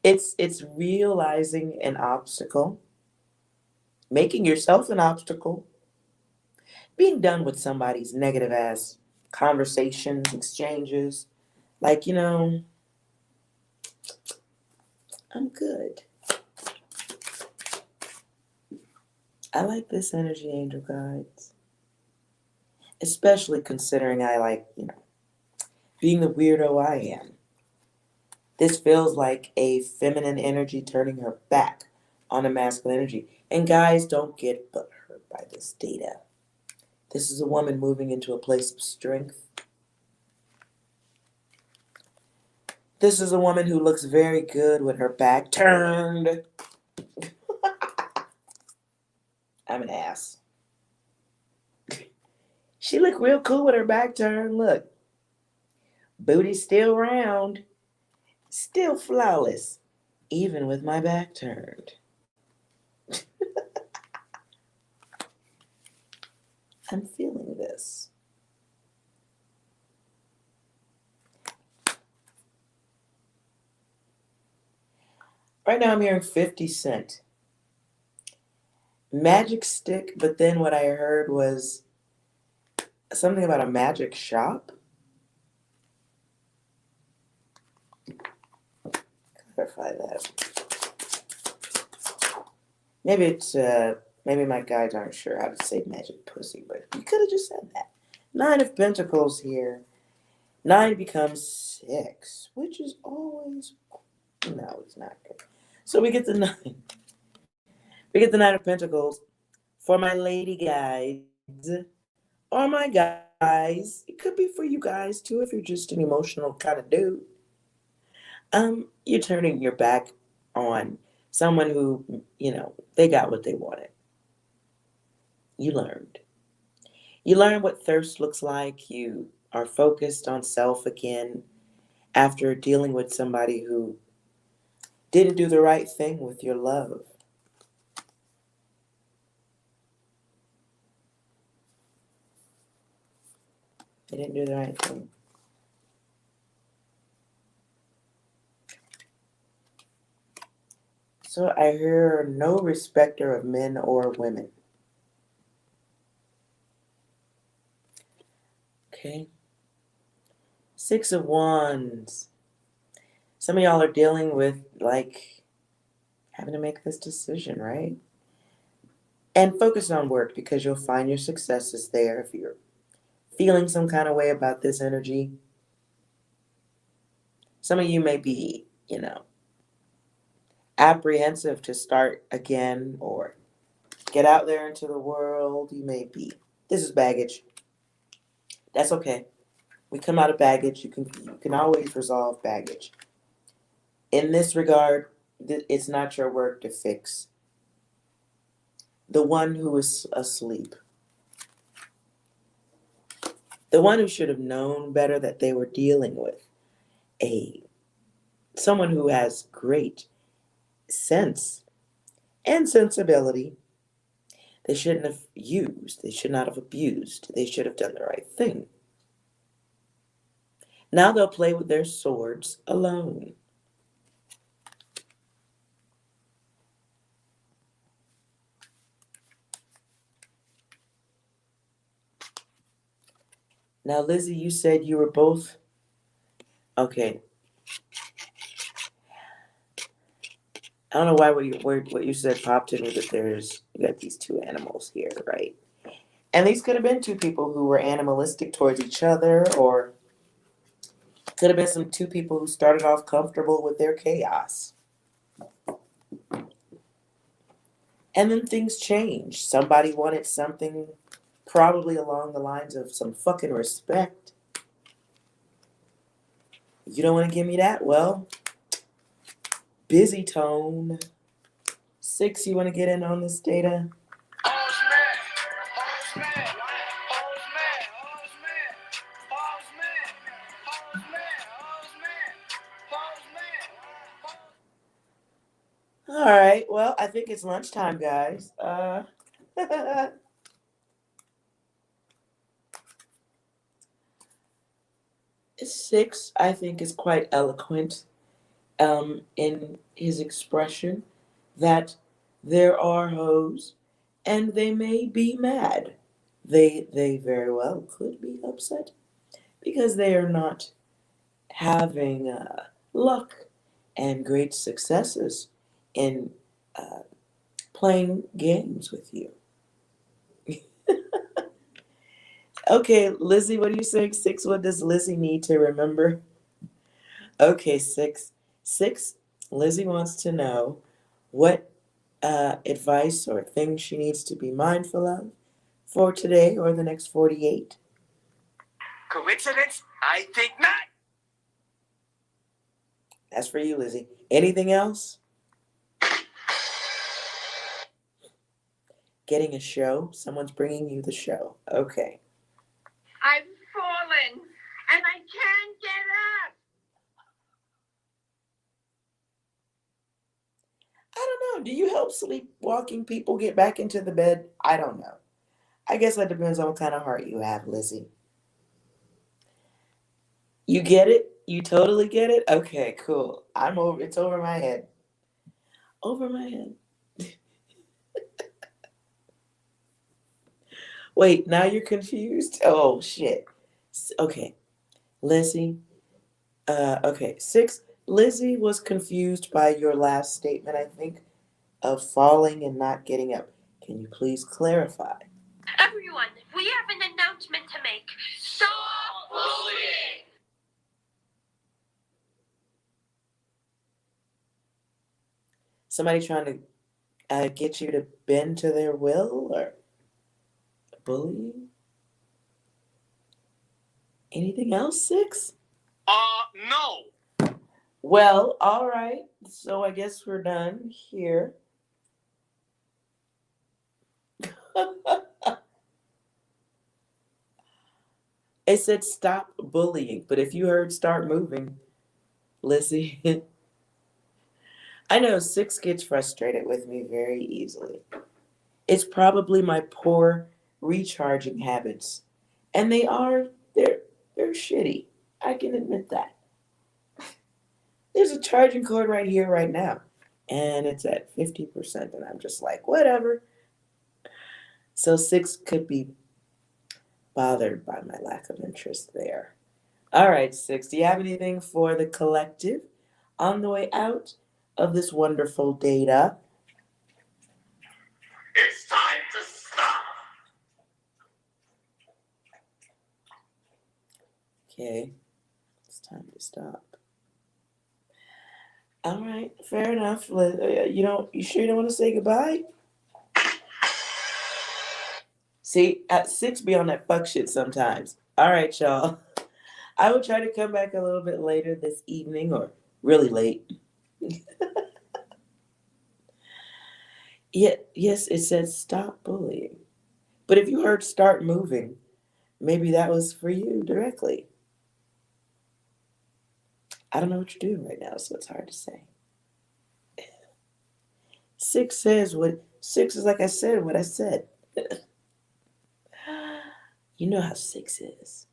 It's realizing an obstacle, making yourself an obstacle, being done with somebody's negative ass conversations, exchanges. Like, I'm good. I like this energy, angel guides. Especially considering I like, being the weirdo I am. This feels like a feminine energy turning her back on a masculine energy. And guys, don't get butthurt by this data. This is a woman moving into a place of strength. This is a woman who looks very good with her back turned. I'm an ass. She looked real cool with her back turned. Look, booty still round, still flawless, even with my back turned. I'm feeling this. Right now I'm hearing 50 Cent. Magic stick, but then what I heard was something about a magic shop. Clarify that. Maybe my guides aren't sure how to say magic pussy, but you could have just said that. 9 of Pentacles here. 9 becomes 6, which is always, no, it's not good. So we get the 9. We get the 9 of Pentacles for my lady guides or my guys. It could be for you guys too if you're just an emotional kind of dude. You're turning your back on someone who, they got what they wanted. You learned. You learn what thirst looks like. You are focused on self again after dealing with somebody who didn't do the right thing with your love. They didn't do the right thing. So I hear no respecter of men or women. Okay. 6 of Wands. Some of y'all are dealing with, having to make this decision, right? And focus on work because you'll find your successes there if you're feeling some kind of way about this energy. Some of you may be, apprehensive to start again or get out there into the world. You may be. This is baggage. That's okay. We come out of baggage. You can always resolve baggage. In this regard, it's not your work to fix the one who is asleep. The one who should have known better that they were dealing with someone who has great sense and sensibility. They shouldn't have used. They should not have abused. They should have done the right thing. Now they'll play with their swords alone. Now, Lizzie, you said you were both. Okay. I don't know why what you said popped in me, but you got these 2 animals here, right? And these could have been 2 people who were animalistic towards each other, or could have been 2 people who started off comfortable with their chaos. And then things changed. Somebody wanted something probably along the lines of some fucking respect. You don't want to give me that? Well, busy tone. 6, you want to get in on this data? All right. Well, I think it's lunchtime, guys. 6, I think, is quite eloquent. in his expression that there are hoes and they may be mad. They very well could be upset because they are not having luck and great successes in uh, playing games with you. Okay, Lizzie, what are you saying? Six, what does Lizzie need to remember? Okay, six. Six, Lizzie wants to know what advice or things she needs to be mindful of for today or the next 48. Coincidence? I think not. That's for you, Lizzie. Anything else? Getting a show? Someone's bringing you the show. Okay. I've fallen and I can't get up. I don't know. Do you help sleepwalking people get back into the bed? I don't know. I guess that depends on what kind of heart you have, Lizzie. You get it? You totally get it? Okay, cool. It's over my head. Over my head. Wait, now you're confused? Oh, shit. Okay. Lizzie. Okay. Six. Lizzie was confused by your last statement, I think, of falling and not getting up. Can you please clarify? Everyone, we have an announcement to make. Stop bullying! Somebody trying to get you to bend to their will or bullying? Anything else, Six? No. Well, all right. So I guess we're done here. It said stop bullying, but if you heard start moving, Lizzie, I know Six gets frustrated with me very easily. It's probably my poor recharging habits. And they're shitty. I can admit that. There's a charging cord right here, right now. And it's at 50%. And I'm just like, whatever. So Six could be bothered by my lack of interest there. All right, Six, do you have anything for the collective on the way out of this wonderful data? It's time to stop. Okay, it's time to stop. All right, fair enough. You sure you don't want to say goodbye? See, at Six be on that fuck shit sometimes. All right, y'all. I will try to come back a little bit later this evening or really late. Yes, it says stop bullying. But if you heard start moving, maybe that was for you directly. I don't know what you're doing right now, so it's hard to say. Six says what Six is, like I said, what I said. You know how Six is.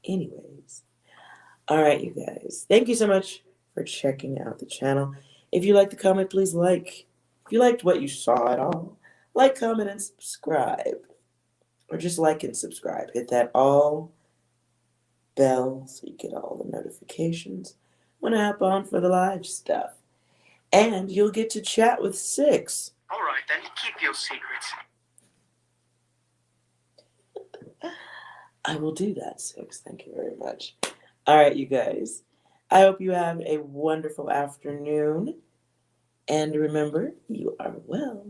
Anyways. All right, you guys. Thank you so much for checking out the channel. If you liked the comment, please like. If you liked what you saw at all, like, comment, and subscribe. Or just like and subscribe. Hit that all bell so you get all the notifications when I hop on for the live stuff. And you'll get to chat with Six. All right, then, keep your secrets. I will do that, Six. Thank you very much. All right, you guys. I hope you have a wonderful afternoon. And remember, you are well